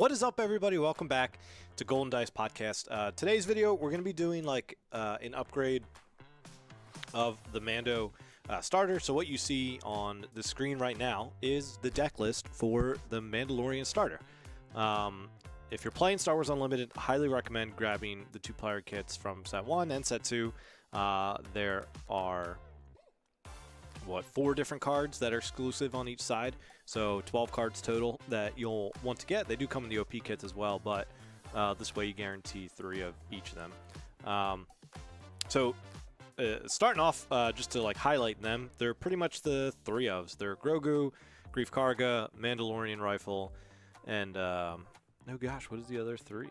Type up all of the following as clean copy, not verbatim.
What is up, everybody? Welcome back to Golden Dice Podcast. Today's video, we're going to be doing like an upgrade of the Mando starter. So what you see on the screen right now is the deck list for the Mandalorian starter. If you're playing Star Wars Unlimited, I highly recommend grabbing the two-player kits from Set 1 and Set 2. There are 4 different cards that are exclusive on each side, so 12 cards total that you'll want to get. They do come in the OP kits as well, but this way you guarantee 3 of each of them. Starting off, just to like highlight them, they're pretty much the 3 ofs. They're Grogu, Greef Karga, Mandalorian Rifle, and oh gosh, what is the other 3?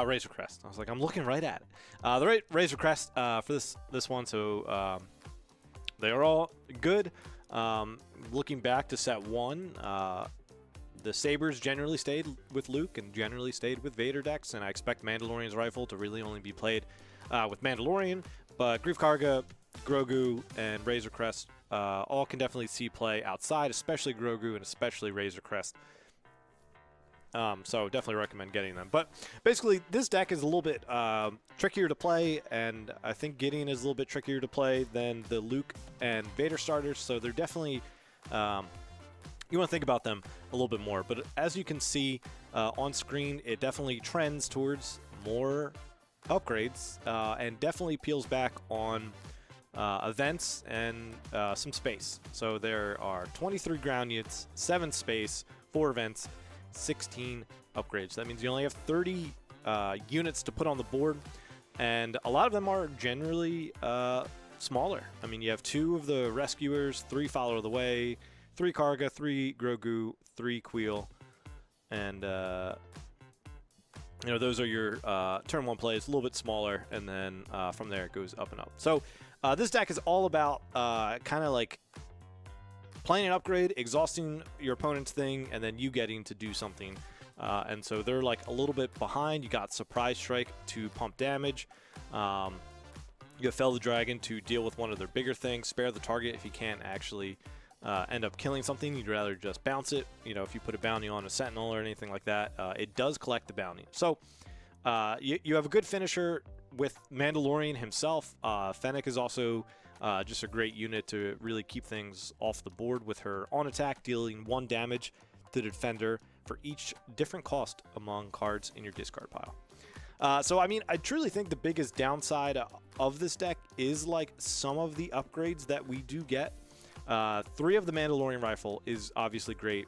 Razor Crest. I was like, I'm looking right at it. The Razor Crest for this one, so they are all good. Looking back to Set 1, the Sabers generally stayed with Luke and generally stayed with Vader decks, and I expect Mandalorian's Rifle to really only be played with Mandalorian, but Greef Karga, Grogu, and Razor Crest all can definitely see play outside, especially Grogu and especially Razor Crest. So definitely recommend getting them. But basically, this deck is a little bit trickier to play, and I think Gideon is a little bit trickier to play than the Luke and Vader starters. So they're definitely you want to think about them a little bit more. But as you can see on screen, it definitely trends towards more upgrades and definitely peels back on events and some space. So there are 23 ground units, 7 space, 4 events, 16 upgrades. That means you only have 30 units to put on the board, and a lot of them are generally smaller. I mean, you have 2 of the Rescuers, 3 Follow the Way, 3 Karga, 3 Grogu, 3 Queel, and those are your turn 1 plays, a little bit smaller, and then from there it goes up and up. So this deck is all about kind of like playing an upgrade, exhausting your opponent's thing, and then you getting to do something. And so they're like a little bit behind. You got Surprise Strike to pump damage. You have Fell the Dragon to deal with one of their bigger things. Spare the target if you can't actually end up killing something. You'd rather just bounce it. You know, if you put a bounty on a Sentinel or anything like that, it does collect the bounty. So you have a good finisher with Mandalorian himself. Fennec is also just a great unit to really keep things off the board with her on attack, dealing 1 damage to the defender for each different cost among cards in your discard pile. So, I mean, I truly think the biggest downside of this deck is like some of the upgrades that we do get. 3 of the Mandalorian Rifle is obviously great.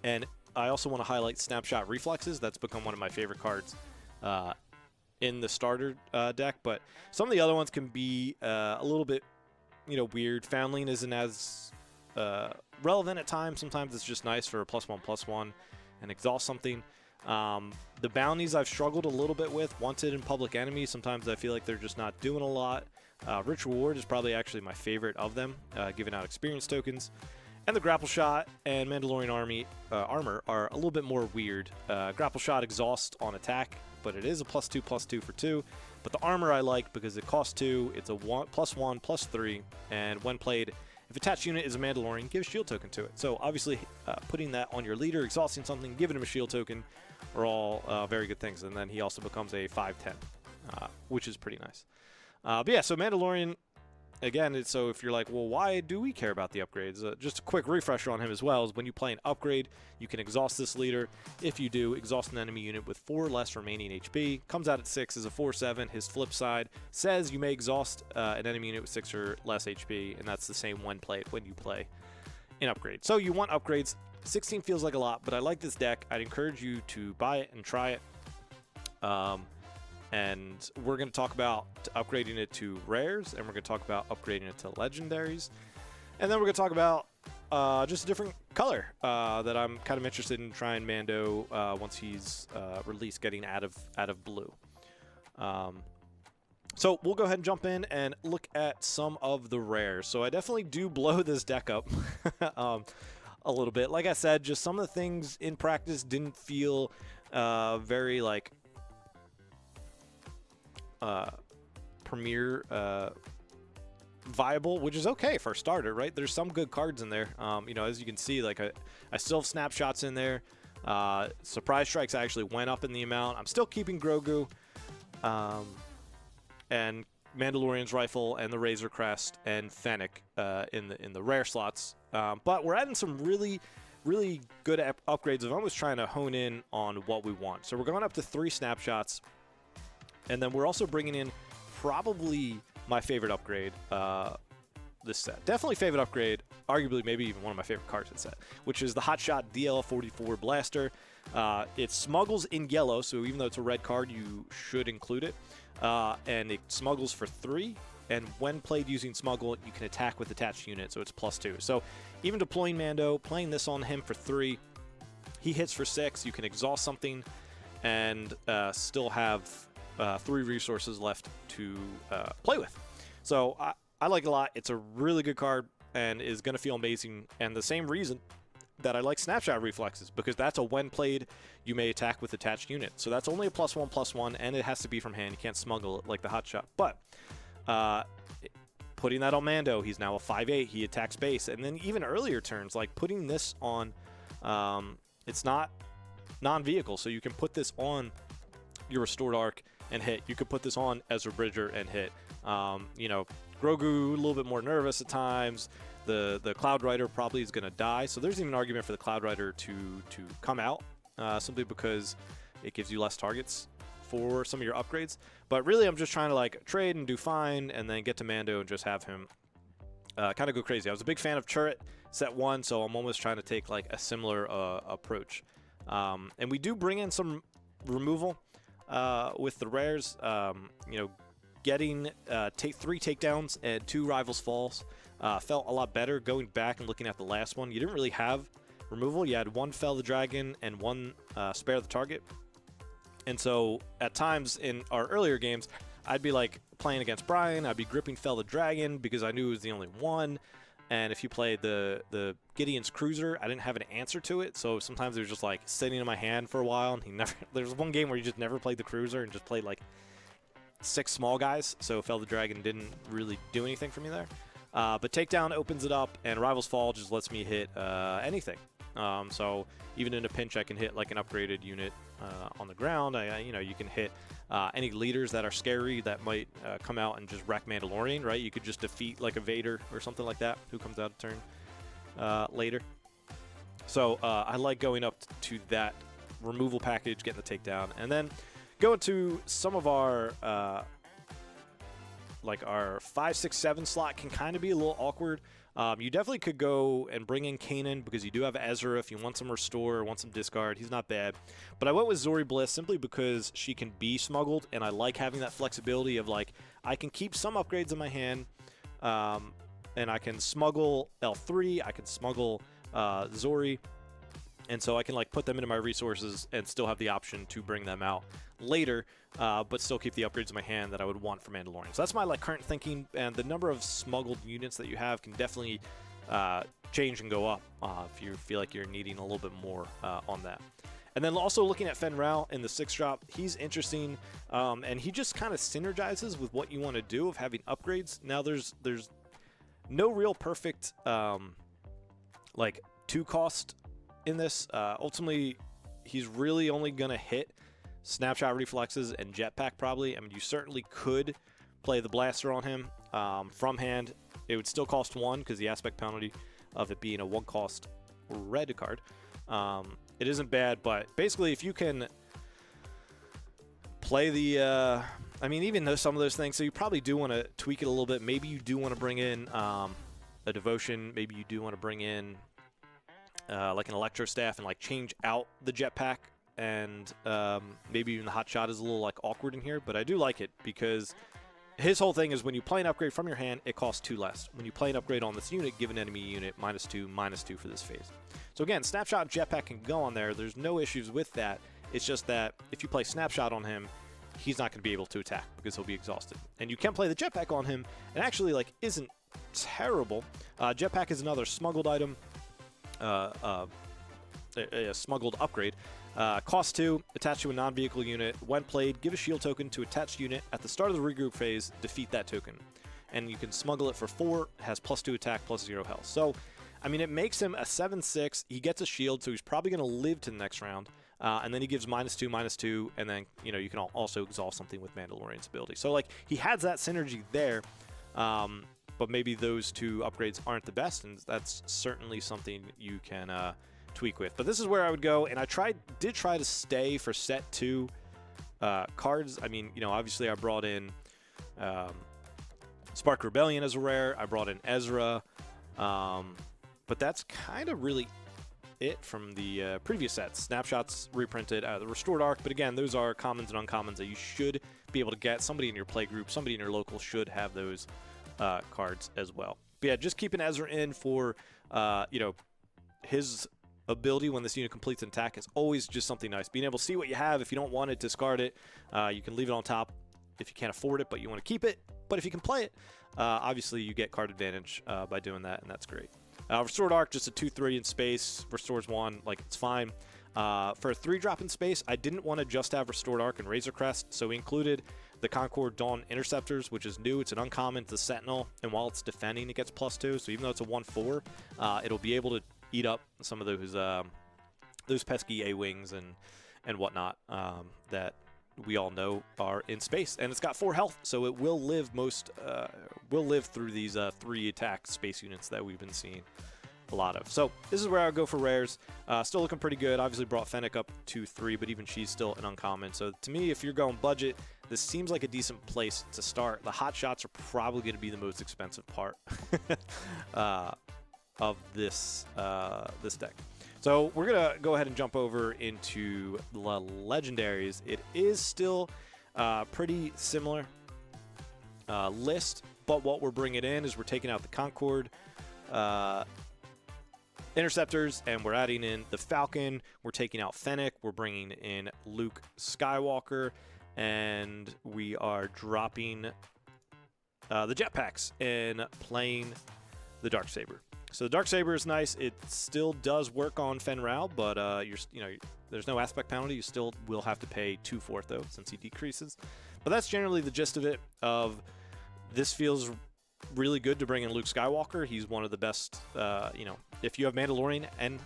And I also want to highlight Snapshot Reflexes. That's become one of my favorite cards in the starter deck, but some of the other ones can be a little bit, weird. Foundling isn't as relevant at times. Sometimes it's just nice for a +1/+1 and exhaust something. The bounties I've struggled a little bit with. Wanted and Public Enemy, sometimes I feel like they're just not doing a lot. Rich Reward is probably actually my favorite of them, giving out experience tokens. And the Grapple Shot and Mandalorian Armor are a little bit more weird. Grapple Shot exhaust on attack, but it is a +2/+2 for 2. But the Armor I like because it costs 2, it's a +1/+3, and when played, if attached unit is a Mandalorian, give a shield token to it. So obviously putting that on your leader, exhausting something, giving him a shield token are all very good things. And then he also becomes a 5/10, which is pretty nice. But yeah, so Mandalorian, again, so if you're like, well, why do we care about the upgrades? Just a quick refresher on him as well is when you play an upgrade, you can exhaust this leader. If you do, exhaust an enemy unit with 4 less remaining HP. Comes out at 6 as a 4/7. His flip side says you may exhaust an enemy unit with 6 or less HP, and that's the same when you play an upgrade. So you want upgrades. 16 feels like a lot, but I like this deck. I'd encourage you to buy it and try it. And we're going to talk about upgrading it to rares, and we're going to talk about upgrading it to legendaries. And then we're going to talk about just a different color that I'm kind of interested in trying Mando once he's released, getting out of blue. So we'll go ahead and jump in and look at some of the rares. So I definitely do blow this deck up a little bit. Like I said, just some of the things in practice didn't feel very like premier viable, which is okay for a starter, right? There's some good cards in there. You know, as you can see, like I still have snapshots in there. Surprise strikes actually went up in the amount. I'm still keeping Grogu, and Mandalorian's rifle and the Razor Crest and Fennec in the rare slots. But we're adding some really good upgrades of almost trying to hone in on what we want. So we're going up to 3 snapshots, and then we're also bringing in probably my favorite upgrade this set. Definitely favorite upgrade, arguably maybe even one of my favorite cards in the set, which is the Hotshot DL44 Blaster. It smuggles in yellow, so even though it's a red card, you should include it. And it smuggles for 3, and when played using smuggle, you can attack with attached unit, so it's +2. So even deploying Mando, playing this on him for 3, he hits for 6, you can exhaust something, and still have 3 resources left to play with. So I like it a lot. It's a really good card and is going to feel amazing, and the same reason that I like Snapshot Reflexes, because that's a when played, you may attack with attached unit. So that's only a +1/+1, and it has to be from hand. You can't smuggle it like the Hotshot. But putting that on Mando, he's now a 5/8. He attacks base. And then even earlier turns, like putting this on, it's not non-vehicle, so you can put this on your Restored Arc and hit. You could put this on Ezra Bridger and hit. You know, Grogu, a little bit more nervous at times. The Cloud Rider probably is going to die, so there's even an argument for the Cloud Rider to come out, simply because it gives you less targets for some of your upgrades. But really, I'm just trying to like trade and do fine, and then get to Mando and just have him kind of go crazy. I was a big fan of Chirrut set 1, so I'm almost trying to take like a similar approach. And we do bring in some removal with the rares. You know, getting 3 takedowns and 2 Rivals Falls felt a lot better. Going back and looking at the last one, you didn't really have removal. You had 1 Fell the Dragon and 1 Spare the Target. And so at times in our earlier games, I'd be like playing against Brian, I'd be gripping Fell the Dragon because I knew it was the only one. And if you played the Gideon's Cruiser, I didn't have an answer to it. So sometimes it was just like sitting in my hand for a while. And there was one game where you just never played the Cruiser and just played like 6 small guys. So Fell the Dragon didn't really do anything for me there. But Takedown opens it up, and Rivals Fall just lets me hit anything. So even in a pinch, I can hit like an upgraded unit on the ground. You know, you can hit any leaders that are scary that might come out and just wreck Mandalorian, right? You could just defeat like a Vader or something like that who comes out a turn later. So I like going up to that removal package, getting the takedown, and then going to some of our like our 5, 6, 7 slot can kind of be a little awkward. You definitely could go and bring in Kanan because you do have Ezra if you want some restore or want some discard. He's not bad. But I went with Zori Bliss simply because she can be smuggled, and I like having that flexibility of like I can keep some upgrades in my hand, and I can smuggle L3, I can smuggle Zori, and so I can like put them into my resources and still have the option to bring them out later, but still keep the upgrades in my hand that I would want for Mandalorian. So that's my like current thinking, and the number of smuggled units that you have can definitely change and go up if you feel like you're needing a little bit more on that. And then also looking at Fen Rao in the 6-drop, he's interesting, and he just kind of synergizes with what you want to do of having upgrades. Now there's no real perfect like 2-cost in this. Ultimately, he's really only going to hit Snapshot Reflexes and Jetpack probably. I mean, you certainly could play the Blaster on him from hand. It would still cost 1 because the aspect penalty of it being a 1-cost red card. It isn't bad, but basically if you can play the... I mean, even though some of those things, so you probably do want to tweak it a little bit. Maybe you do want to bring in a Devotion. Maybe you do want to bring in like an Electro Staff and like change out the Jetpack. And maybe even the Hotshot is a little like awkward in here, but I do like it because his whole thing is when you play an upgrade from your hand, it costs 2 less. When you play an upgrade on this unit, give an enemy unit -2 for this phase. So again, Snapshot and Jetpack can go on there. There's no issues with that. It's just that if you play Snapshot on him, he's not going to be able to attack because he'll be exhausted. And you can play the Jetpack on him, and actually like isn't terrible. Jetpack is another smuggled item, a smuggled upgrade. Cost 2, attach to a non-vehicle unit. When played, give a shield token to attached unit. At the start of the regroup phase, defeat that token. and you can smuggle it for 4. It has +2 attack, +0 health. So, I mean, it makes him a 7/6. He gets a shield, so he's probably going to live to the next round. And then he gives -2, -2, and then, you know, you can also exhaust something with Mandalorian's ability. So, like, he has that synergy there, but maybe those 2 upgrades aren't the best, and that's certainly something you can tweak with. But this is where I would go, and I did try to stay for set 2 cards. I mean, you know, obviously I brought in Spark Rebellion as a rare. I brought in Ezra, but that's kind of really it from the previous sets. Snapshots reprinted out of the Restored Arc, but again, those are commons and uncommons that you should be able to get. Somebody in your play group, somebody in your local should have those cards as well. But yeah, just keeping Ezra in for, you know, his ability when this unit completes an attack is always just something nice. Being able to see what you have. If you don't want it, discard it. You can leave it on top if you can't afford it, but you want to keep it. But if you can play it, obviously you get card advantage by doing that, and that's great. Restored Arc, just a 2/3 in space. Restores 1, like, it's fine. For a 3-drop in space, I didn't want to just have Restored Arc and Razor Crest, so we included the Concord Dawn Interceptors, which is new. It's an uncommon, it's a Sentinel, and while it's defending, it gets +2, so even though it's a 1/4, it'll be able to eat up some of those pesky A-Wings and whatnot that we all know are in space. And it's got 4 health, so it will live through these 3 attack space units that we've been seeing a lot of. So this is where I would go for rares. Still looking pretty good. Obviously brought Fennec up to 3, but even she's still an uncommon. So to me, if you're going budget, this seems like a decent place to start. The hot shots are probably going to be the most expensive part of this deck. So we're going to go ahead and jump over into the legendaries. It is still pretty similar list, but what we're bringing in is we're taking out the Concord Interceptors, and we're adding in the Falcon. We're taking out Fennec. We're bringing in Luke Skywalker, and we are dropping the jetpacks and playing the Darksaber. So the Darksaber is nice. It still does work on Fen Rao, but there's no aspect penalty. You still will have to pay 2 for it, though, since he decreases. But that's generally the gist of it. This feels really good to bring in Luke Skywalker. He's one of the best. If you have Mandalorian and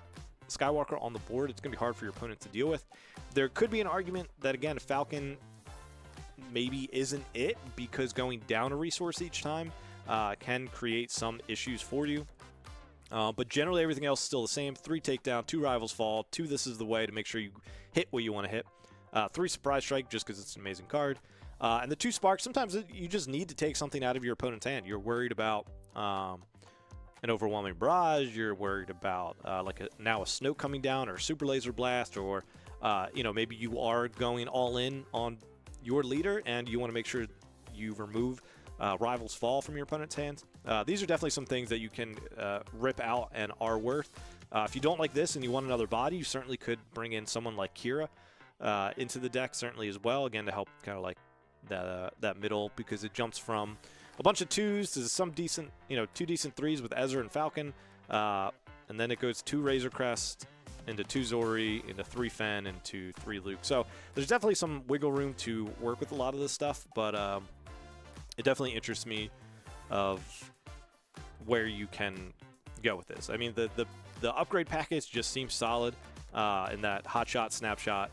Skywalker on the board, it's going to be hard for your opponent to deal with. There could be an argument that, again, Falcon maybe isn't it, because going down a resource each time can create some issues for you. But generally everything else is still the same. 3 takedown, 2 rivals fall, 2 this is the way to make sure you hit what you want to hit. 3 surprise strike just because it's an amazing card. And the 2 sparks, sometimes you just need to take something out of your opponent's hand. You're worried about an overwhelming barrage. You're worried about now a Snoke coming down, or a super laser blast, or maybe you are going all in on your leader and you want to make sure you remove Rivals Fall from your opponent's hands. These are definitely some things that you can rip out and are worth. If you don't like this and you want another body, you certainly could bring in someone like Kira into the deck, certainly as well, again, to help kind of like that middle, because it jumps from a bunch of 2s to some decent, 2 decent 3s with Ezra and Falcon, and then it goes 2 Razor Crest into 2 Zori, into 3 Fen, into 3 Luke. So there's definitely some wiggle room to work with a lot of this stuff, but it definitely interests me of where you can go with this. I mean, the upgrade package just seems solid in that Hotshot, Snapshot,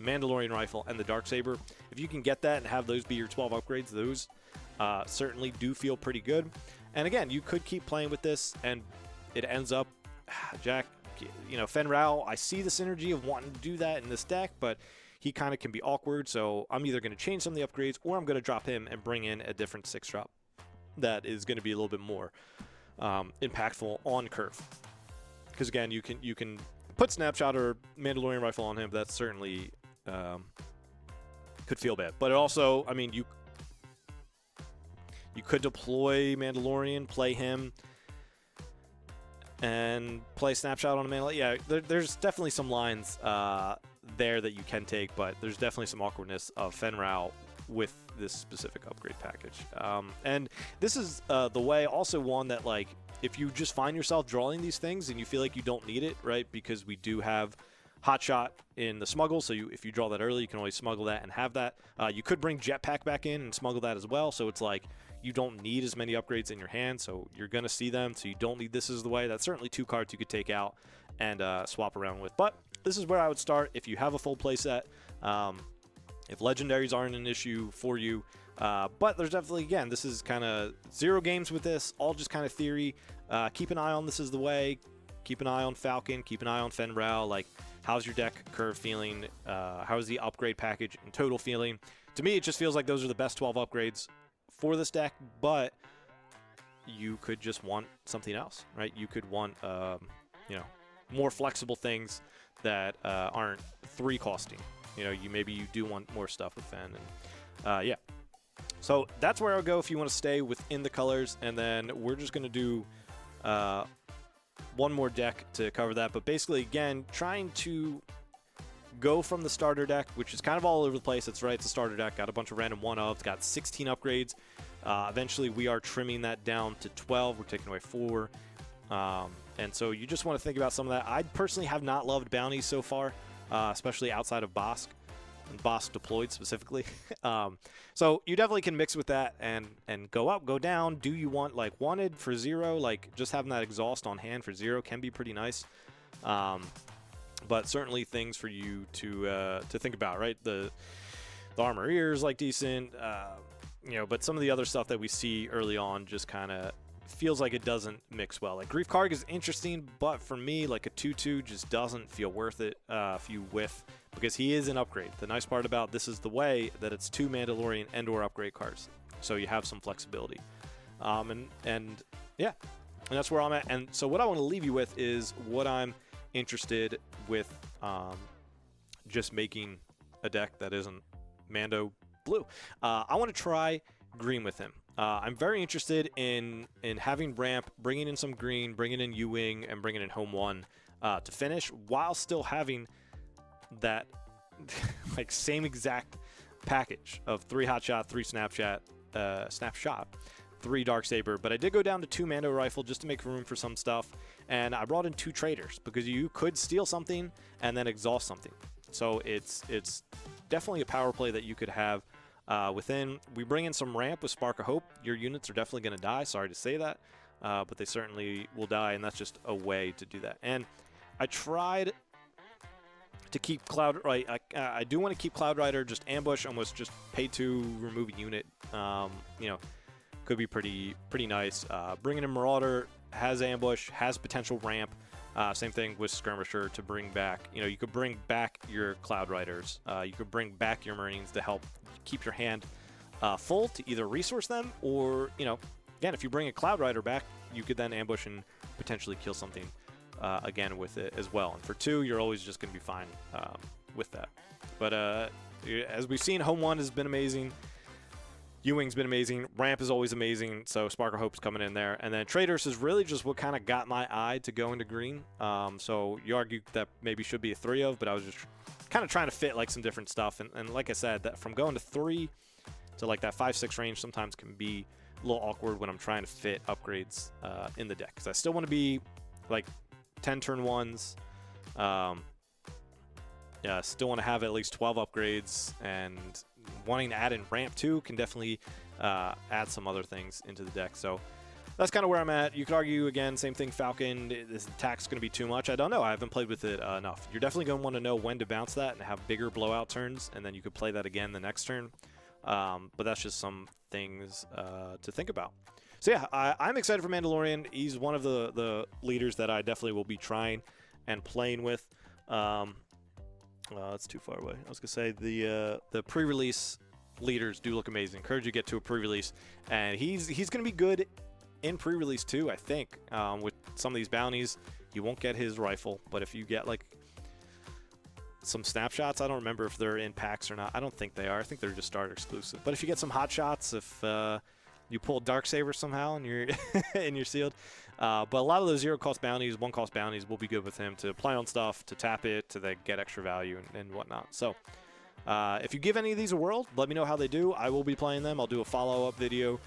Mandalorian Rifle, and the Darksaber. If you can get that and have those be your 12 upgrades, those certainly do feel pretty good. And again, you could keep playing with this, and it ends up, Jack, Fen Rao, I see the synergy of wanting to do that in this deck, but he kind of can be awkward, so I'm either going to change some of the upgrades, or I'm going to drop him and bring in a different 6-drop that is going to be a little bit more impactful on curve. Because again, you can put Snapshot or Mandalorian Rifle on him. That certainly could feel bad. But it also, I mean, you could deploy Mandalorian, play him, and play Snapshot on a Mandalorian. Yeah, there's definitely some lines there that you can take, but there's definitely some awkwardness of Fen Rao with this specific upgrade package. And this is the way, also one that, like, if you just find yourself drawing these things and you feel like you don't need it, right, because we do have Hot Shot in the smuggle, so if you draw that early, you can always smuggle that and have that. You could bring Jetpack back in and smuggle that as well, so it's like you don't need as many upgrades in your hand, so you're going to see them, so you don't need This Is the Way. That's certainly 2 cards you could take out and swap around with. But this is where I would start if you have a full play set, if legendaries aren't an issue for you. But there's definitely, again, this is kind of 0 games with this, all just kind of theory. Keep an eye on This Is the Way. Keep an eye on Falcon. Keep an eye on Fenrau. Like, how's your deck curve feeling? How's the upgrade package in total feeling? To me, it just feels like those are the best 12 upgrades for this deck, but you could just want something else, right? You could want, you know, more flexible things that aren't 3 costing. You know, maybe you do want more stuff with Fen, and yeah. So that's where I'll go if you want to stay within the colors, and then we're just going to do one more deck to cover that. But basically, again, trying to go from the starter deck, which is kind of all over the place. That's right, it's a starter deck. Got a bunch of random one-ofs. Got 16 upgrades. Eventually, we are trimming that down to 12. We're taking away 4. And so you just want to think about some of that. I personally have not loved bounties so far, especially outside of Bosk. And Bosk deployed specifically. So you definitely can mix with that and go up, go down. Do you want, like, wanted for 0? Like, just having that exhaust on hand for 0 can be pretty nice. But certainly things for you to think about, right? The armor ears, like, decent. You know, but some of the other stuff that we see early on just kind of feels like it doesn't mix well. Like, Grief Karg is interesting, but for me, like, a 2/2 just doesn't feel worth it if you whiff, because he is an upgrade. The nice part about This Is the Way that it's 2 Mandalorian and/or upgrade cards, so you have some flexibility. And yeah, and that's where I'm at. And so what I want to leave you with is what I'm interested with, just making a deck that isn't Mando blue. I want to try green with him. I'm very interested in having ramp, bringing in some green, bringing in U-Wing, and bringing in Home 1 to finish, while still having that like same exact package of 3 Hotshot, 3 Snapshot, 3 Darksaber. But I did go down to 2 Mando Rifle just to make room for some stuff, and I brought in 2 Traders because you could steal something and then exhaust something. So it's definitely a power play that you could have. Within, we bring in some ramp with Spark of Hope. Your units are definitely going to die. Sorry to say that, but they certainly will die, and that's just a way to do that. And I tried to keep Cloud right. I do want to keep Cloud Rider just ambush, almost just pay to remove a unit. You know, could be pretty nice. Bringing in Marauder has ambush, has potential ramp. Same thing with Skirmisher to bring back. You know, you could bring back your Cloud Riders. You could bring back your Marines to help keep your hand full to either resource them, or, you know, again, if you bring a Cloud Rider back, you could then ambush and potentially kill something again with it as well. And for 2, you're always just going to be fine with that. But as we've seen, Home 1 has been amazing. U-Wing's been amazing. Ramp is always amazing, so Spark of Hope's coming in there. And then Traders is really just what kind of got my eye to go into green. So you argue that maybe should be a 3 of, but I was just kind of trying to fit like some different stuff. And like I said, that from going to 3 to like that 5-6 range sometimes can be a little awkward when I'm trying to fit upgrades in the deck. Because I still want to be like 10 turn 1s. Yeah, still want to have at least 12 upgrades, and wanting to add in ramp too can definitely add some other things into the deck. So that's kind of where I'm at. You could argue, again, same thing, Falcon, this attack's going to be too much. I don't know. I haven't played with it enough. You're definitely going to want to know when to bounce that and have bigger blowout turns, and then you could play that again the next turn. But that's just some things to think about. So yeah, I'm excited for Mandalorian. He's one of the leaders that I definitely will be trying and playing with. That's too far away. I was going to say the pre-release leaders do look amazing. Encourage you to get to a pre-release. And he's going to be good in pre-release too, I think. With some of these bounties, you won't get his rifle. But if you get like some snapshots, I don't remember if they're in packs or not. I don't think they are. I think they're just starter exclusive. But if you get some hot shots, if you pull Darksaber somehow and you're and you're sealed. But a lot of those 0-cost bounties, 1-cost bounties will be good with him to play on stuff, to tap it, to then get extra value and whatnot. So if you give any of these a whirl, let me know how they do. I will be playing them. I'll do a follow-up video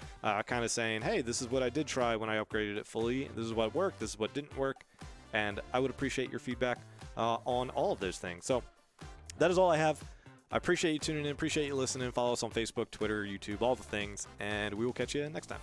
kind of saying, hey, this is what I did try when I upgraded it fully. This is what worked. This is what didn't work. and I would appreciate your feedback on all of those things. So that is all I have. I appreciate you tuning in, appreciate you listening. Follow us on Facebook, Twitter, YouTube, all the things, and we will catch you next time.